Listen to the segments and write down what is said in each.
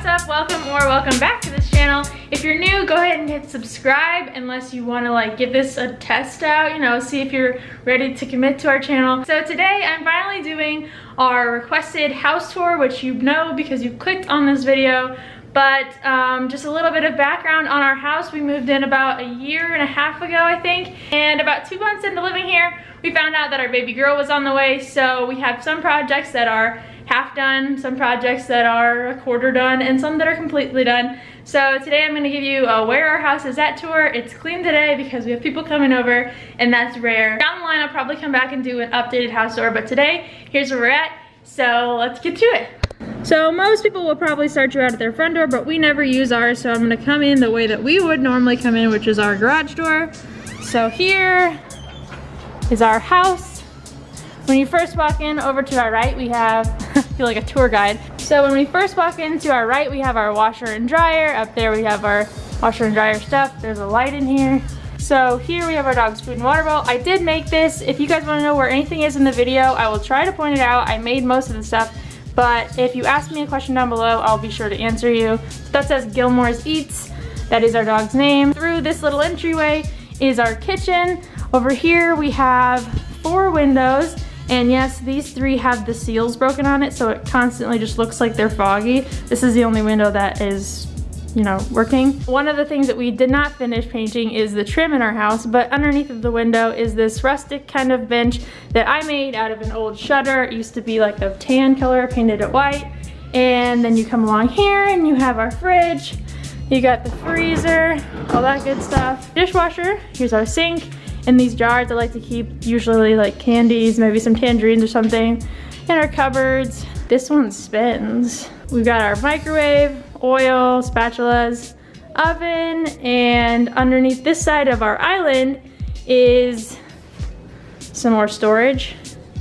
up? Welcome back to this channel. If you're new, go ahead and hit subscribe unless you want to like give this a test out, you know, see if you're ready to commit to our channel. So today I'm finally doing our requested house tour, which you know because you clicked on this video. But just a little bit of background on our house. We moved in about a year and a half ago, I think. And about 2 months into living here, we found out that our baby girl was on the way. So we have some projects that are half done, some projects that are a quarter done, and some that are completely done. So today I'm gonna give you a where our house is at tour. It's clean today because we have people coming over, and that's rare. Down the line, I'll probably come back and do an updated house tour, but today, here's where we're at. So let's get to it. So most people will probably start you out at their front door, but we never use ours, so I'm gonna come in the way that we would normally come in, which is our garage door. So here is our house. When you first walk in, over to our right, we have, I feel like a tour guide. So when we first walk in, to our right, we have our washer and dryer. Up there we have our washer and dryer stuff. There's a light in here. So here we have our dog's food and water bowl. I did make this. If you guys wanna know where anything is in the video, I will try to point it out. I made most of the stuff. But if you ask me a question down below, I'll be sure to answer you. So that says Gilmore's Eats. That is our dog's name. Through this little entryway is our kitchen. Over here we have 4 windows. And yes, these 3 have the seals broken on it, so it constantly just looks like they're foggy. This is the only window that is, you know, working. One of the things that we did not finish painting is the trim in our house, but underneath of the window is this rustic kind of bench that I made out of an old shutter. It used to be like a tan color, painted it white. And then you come along here and you have our fridge. You got the freezer, all that good stuff. Dishwasher, here's our sink. In these jars I like to keep usually like candies, maybe some tangerines or something. In our cupboards, this one spins. We've got our microwave, oil, spatulas, oven, and underneath this side of our island is some more storage.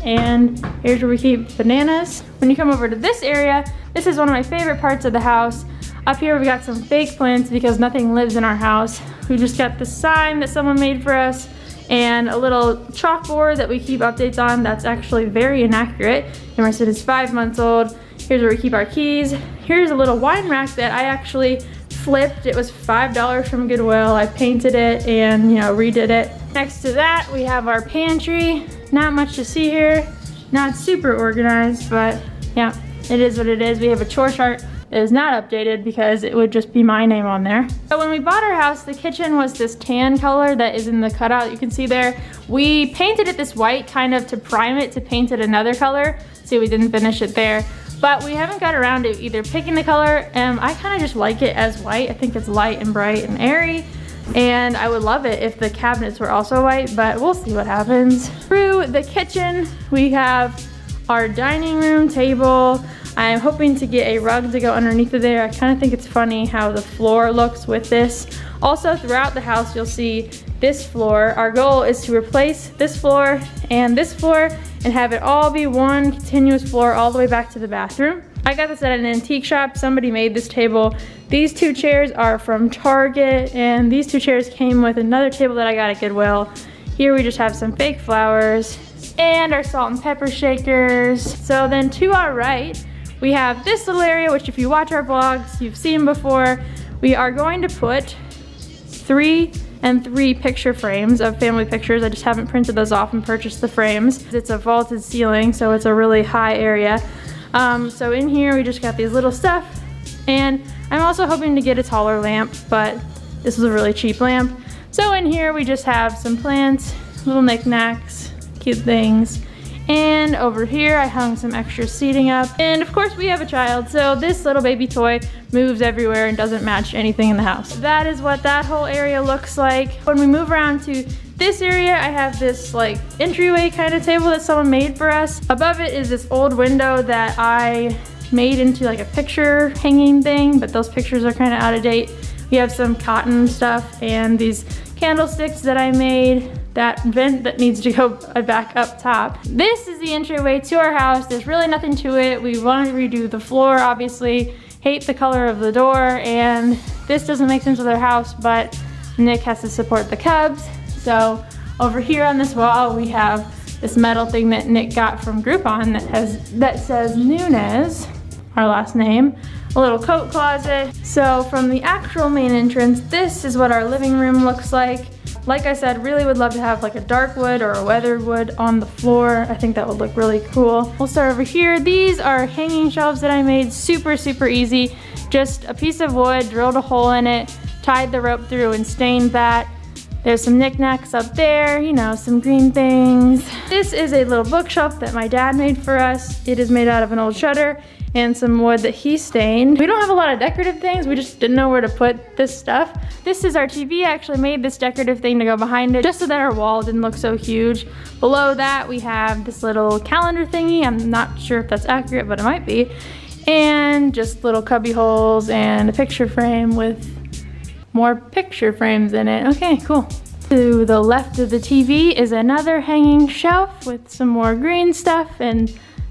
And here's where we keep bananas. When you come over to this area, this is one of my favorite parts of the house. Up here we got some fake plants because nothing lives in our house. We just got the sign that someone made for us and a little chalkboard that we keep updates on that's actually very inaccurate. Emerson is 5 months old. Here's where we keep our keys. Here's a little wine rack that I actually flipped. It was $5 from Goodwill. I painted it and, you know, redid it. Next to that, we have our pantry. Not much to see here. Not super organized, but yeah, it is what it is. We have a chore chart that is not updated because it would just be my name on there. So when we bought our house, the kitchen was this tan color that is in the cutout you can see there. We painted it this white kind of to prime it to paint it another color. See, we didn't finish it there. But we haven't got around to either picking the color. I kind of just like it as white. I think it's light and bright and airy. And I would love it if the cabinets were also white, but we'll see what happens. Through the kitchen, we have our dining room table. I'm hoping to get a rug to go underneath of there. I kind of think it's funny how the floor looks with this. Also, throughout the house, you'll see this floor. Our goal is to replace this floor and have it all be one continuous floor all the way back to the bathroom. I got this at an antique shop. Somebody made this table. These 2 chairs are from Target, and these 2 chairs came with another table that I got at Goodwill. Here we just have some fake flowers and our salt and pepper shakers. So then to our right, we have this little area, which if you watch our vlogs, you've seen before. We are going to put 3 and 3 picture frames of family pictures. I just haven't printed those off and purchased the frames. It's a vaulted ceiling, so it's a really high area. So in here, we just got these little stuff. And I'm also hoping to get a taller lamp, but this is a really cheap lamp. So in here, we just have some plants, little knickknacks, cute things. And over here, I hung some extra seating up. And of course, we have a child, so this little baby toy moves everywhere and doesn't match anything in the house. That is what that whole area looks like. When we move around to this area, I have this like entryway kind of table that someone made for us. Above it is this old window that I made into like a picture hanging thing, but those pictures are kind of out of date. We have some cotton stuff and these candlesticks that I made. That vent that needs to go back up top. This is the entryway to our house. There's really nothing to it. We want to redo the floor, obviously. Hate the color of the door, and this doesn't make sense with our house, but Nick has to support the cubs. So over here on this wall, we have this metal thing that Nick got from Groupon that says Nunez our last name. A little coat closet. So from the actual main entrance, this is what our living room looks like. Like I said, really would love to have like a dark wood or a weathered wood on the floor. I think that would look really cool. We'll start over here. These are hanging shelves that I made, super, super easy. Just a piece of wood, drilled a hole in it, tied the rope through and stained that. There's some knickknacks up there, you know, some green things. This is a little bookshelf that my dad made for us. It is made out of an old shutter and some wood that he stained. We don't have a lot of decorative things. We just didn't know where to put this stuff. This is our TV. I actually made this decorative thing to go behind it just so that our wall didn't look so huge. Below that, we have this little calendar thingy. I'm not sure if that's accurate, but it might be. And just little cubby holes and a picture frame with more picture frames in it. Okay, cool. To the left of the TV is another hanging shelf with some more green stuff and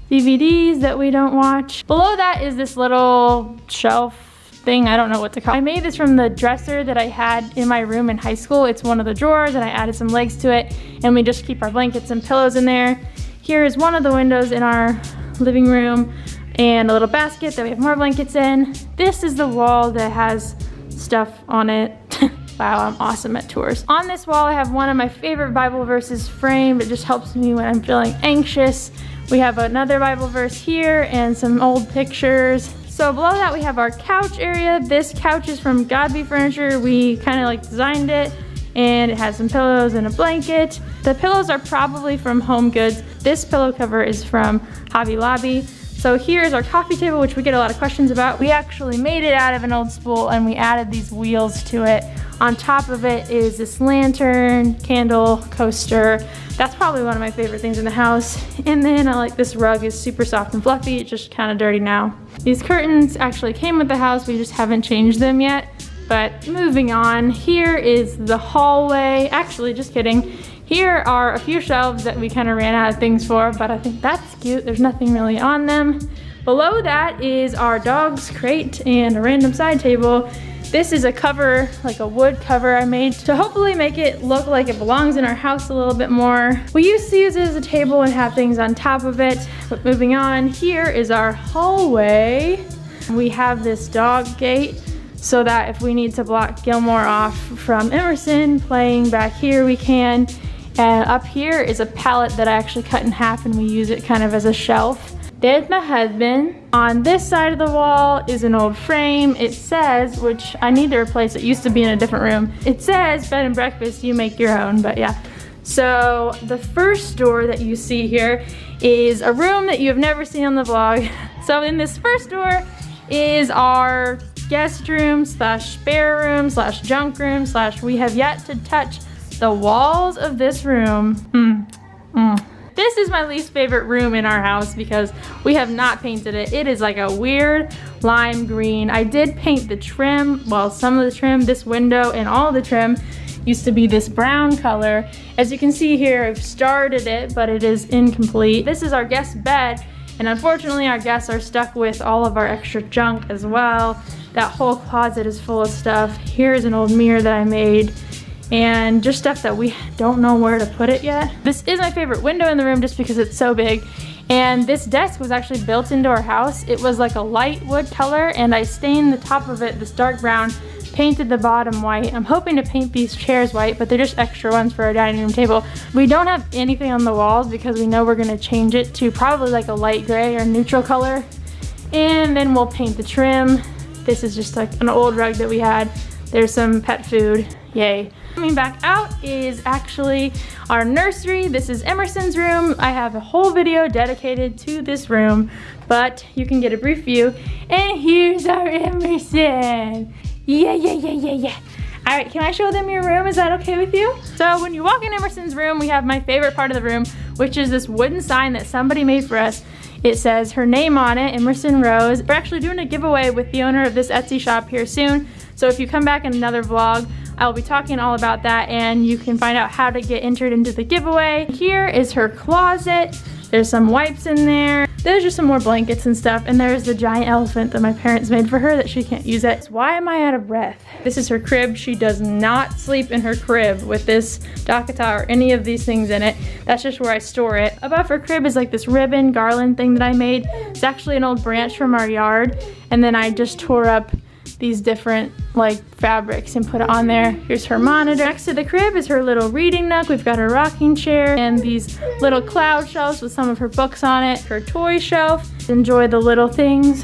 DVDs that we don't watch. Below that is this little shelf thing, I don't know what to call it. I made this from the dresser that I had in my room in high school. It's one of the drawers and I added some legs to it and we just keep our blankets and pillows in there. Here is one of the windows in our living room and a little basket that we have more blankets in. This is the wall that has stuff on it. Wow, I'm awesome at tours. On this wall, I have one of my favorite Bible verses framed. It just helps me when I'm feeling anxious. We have another Bible verse here and some old pictures. So below that, we have our couch area. This couch is from Godby Furniture. We kind of like designed it and it has some pillows and a blanket. The pillows are probably from Home Goods. This pillow cover is from Hobby Lobby. So here's our coffee table, which we get a lot of questions about. We actually made it out of an old spool and we added these wheels to it. On top of it is this lantern, candle, coaster. That's probably one of my favorite things in the house. And then I like this rug, is super soft and fluffy. It's just kind of dirty now. These curtains actually came with the house. We just haven't changed them yet. But moving on, here is the hallway. Actually, just kidding. Here are a few shelves that we kind of ran out of things for, but I think that's cute. There's nothing really on them. Below that is our dog's crate and a random side table. This is a cover, like a wood cover I made to hopefully make it look like it belongs in our house a little bit more. We used to use it as a table and have things on top of it, but moving on, here is our hallway. We have this dog gate so that if we need to block Gilmore off from Emerson playing back here, we can. And up here is a pallet that I actually cut in half and we use it kind of as a shelf. There's my husband. On this side of the wall is an old frame. It says, which I need to replace, it used to be in a different room. It says bed and breakfast, you make your own, but yeah. So the first door that you see here is a room that you have never seen on the vlog. So in this first door is our guest room slash spare room slash junk room slash we have yet to touch the walls of this room. This is my least favorite room in our house because we have not painted it. It is like a weird lime green. I did paint the trim, well, some of the trim, this window and all the trim used to be this brown color. As you can see here, I've started it, but it is incomplete. This is our guest bed, and unfortunately our guests are stuck with all of our extra junk as well. That whole closet is full of stuff. Here's an old mirror that I made, and just stuff that we don't know where to put it yet. This is my favorite window in the room just because it's so big. And this desk was actually built into our house. It was like a light wood color and I stained the top of it this dark brown, painted the bottom white. I'm hoping to paint these chairs white, but they're just extra ones for our dining room table. We don't have anything on the walls because we know we're gonna change it to probably like a light gray or neutral color. And then we'll paint the trim. This is just like an old rug that we had. There's some pet food, yay. Coming back out is actually our nursery. This is Emerson's room. I have a whole video dedicated to this room, but you can get a brief view. And here's our Emerson. Yeah. All right, can I show them your room? Is that okay with you? So when you walk in Emerson's room, we have my favorite part of the room, which is this wooden sign that somebody made for us. It says her name on it, Emerson Rose. We're actually doing a giveaway with the owner of this Etsy shop here soon. So if you come back in another vlog, I'll be talking all about that and you can find out how to get entered into the giveaway. Here is her closet. There's some wipes in there. There's just some more blankets and stuff, and there's the giant elephant that my parents made for her that she can't use it. Why am I out of breath? This is her crib. She does not sleep in her crib with this Dakata or any of these things in it. That's just where I store it. Above her crib is like this ribbon garland thing that I made. It's actually an old branch from our yard, and then I just tore up these different like fabrics and put it on there. Here's her monitor. Next to the crib is her little reading nook. We've got her rocking chair and these little cloud shelves with some of her books on it. Her toy shelf. Enjoy the little things.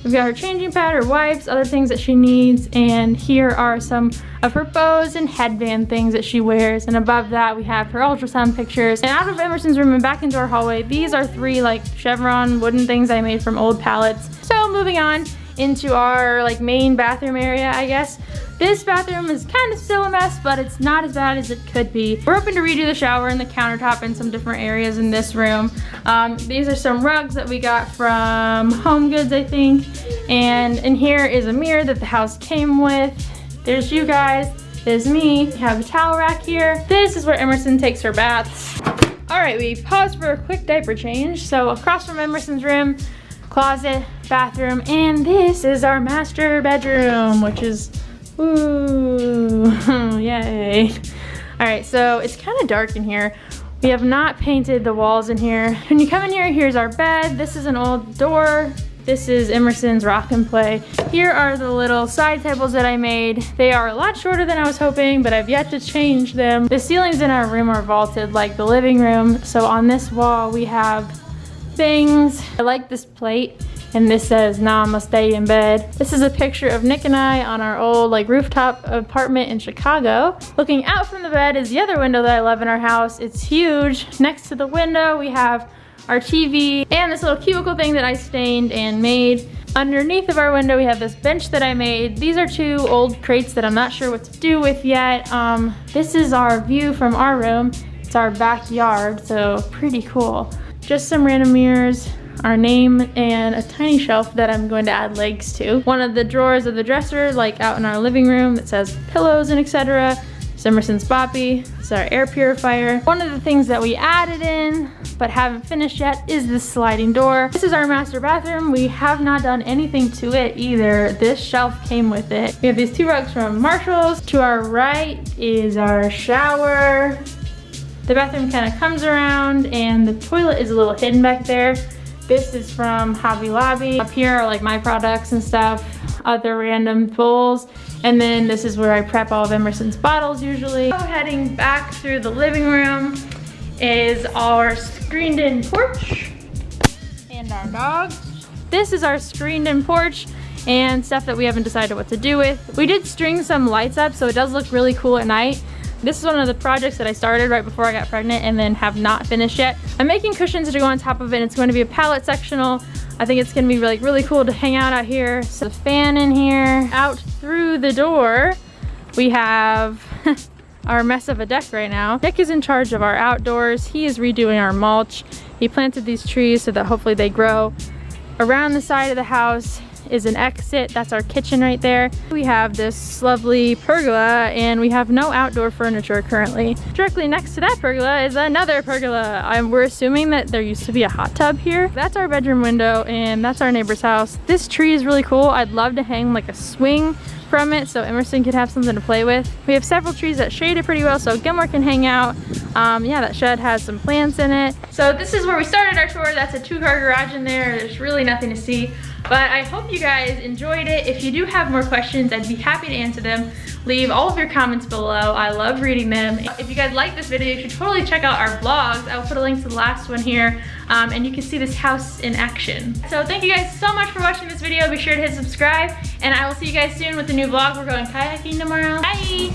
We've got her changing pad, her wipes, other things that she needs, and here are some of her bows and headband things that she wears. And above that we have her ultrasound pictures. And out of Emerson's room and back into our hallway, these are 3 like chevron wooden things I made from old pallets. So moving on into our like main bathroom area, I guess. This bathroom is kind of still a mess, but it's not as bad as it could be. We're hoping to redo the shower and the countertop and some different areas in this room. These are some rugs that we got from Home Goods, I think. And in here is a mirror that the house came with. There's you guys, there's me. We have a towel rack here. This is where Emerson takes her baths. All right, we paused for a quick diaper change. So across from Emerson's room, closet, bathroom, and this is our master bedroom, which is, ooh, yay. All right, so it's kind of dark in here. We have not painted the walls in here. When you come in here, here's our bed. This is an old door. This is Emerson's rock and play. Here are the little side tables that I made. They are a lot shorter than I was hoping, but I've yet to change them. The ceilings in our room are vaulted like the living room. So on this wall, we have things. I like this plate, and this says, "Nah, I'ma stay in bed." This is a picture of Nick and I on our old like rooftop apartment in Chicago. Looking out from the bed is the other window that I love in our house. It's huge. Next to the window, we have our TV and this little cubicle thing that I stained and made. Underneath of our window, we have this bench that I made. These are 2 old crates that I'm not sure what to do with yet. This is our view from our room. It's our backyard, so pretty cool. Just some random mirrors, our name, and a tiny shelf that I'm going to add legs to. One of the drawers of the dresser, like out in our living room, that says pillows and etc. It's Emerson's boppy. It's our air purifier. One of the things that we added in, but haven't finished yet, is this sliding door. This is our master bathroom. We have not done anything to it either. This shelf came with it. We have these 2 rugs from Marshall's. To our right is our shower. The bathroom kind of comes around, and the toilet is a little hidden back there. This is from Hobby Lobby. Up here are like my products and stuff, other random bowls. And then this is where I prep all of Emerson's bottles usually. So heading back through the living room is our screened in porch and our dogs. This is our screened in porch and stuff that we haven't decided what to do with. We did string some lights up so it does look really cool at night. This is one of the projects that I started right before I got pregnant and then have not finished yet. I'm making cushions to go on top of it, and it's going to be a pallet sectional. I think it's going to be really cool to hang out here. So the fan in here. Out through the door, we have our mess of a deck right now. Nick is in charge of our outdoors. He is redoing our mulch. He planted these trees so that hopefully they grow. Around the side of the house is an exit. That's our kitchen right there. We have this lovely pergola, and we have no outdoor furniture currently. Directly next to that pergola is another pergola. We're assuming that there used to be a hot tub here. That's our bedroom window, and that's our neighbor's house. This tree is really cool. I'd love to hang like a swing from it so Emerson could have something to play with. We have several trees that shade it pretty well so Gilmore can hang out. Yeah, that shed has some plants in it. So this is where we started our tour. That's a 2-car garage in there. There's really nothing to see. But I hope you guys enjoyed it. If you do have more questions, I'd be happy to answer them. Leave all of your comments below. I love reading them. If you guys like this video, you should totally check out our vlogs. I will put a link to the last one here, and you can see this house in action. So thank you guys so much for watching this video. Be sure to hit subscribe, and I will see you guys soon with a new vlog. We're going kayaking tomorrow. Bye!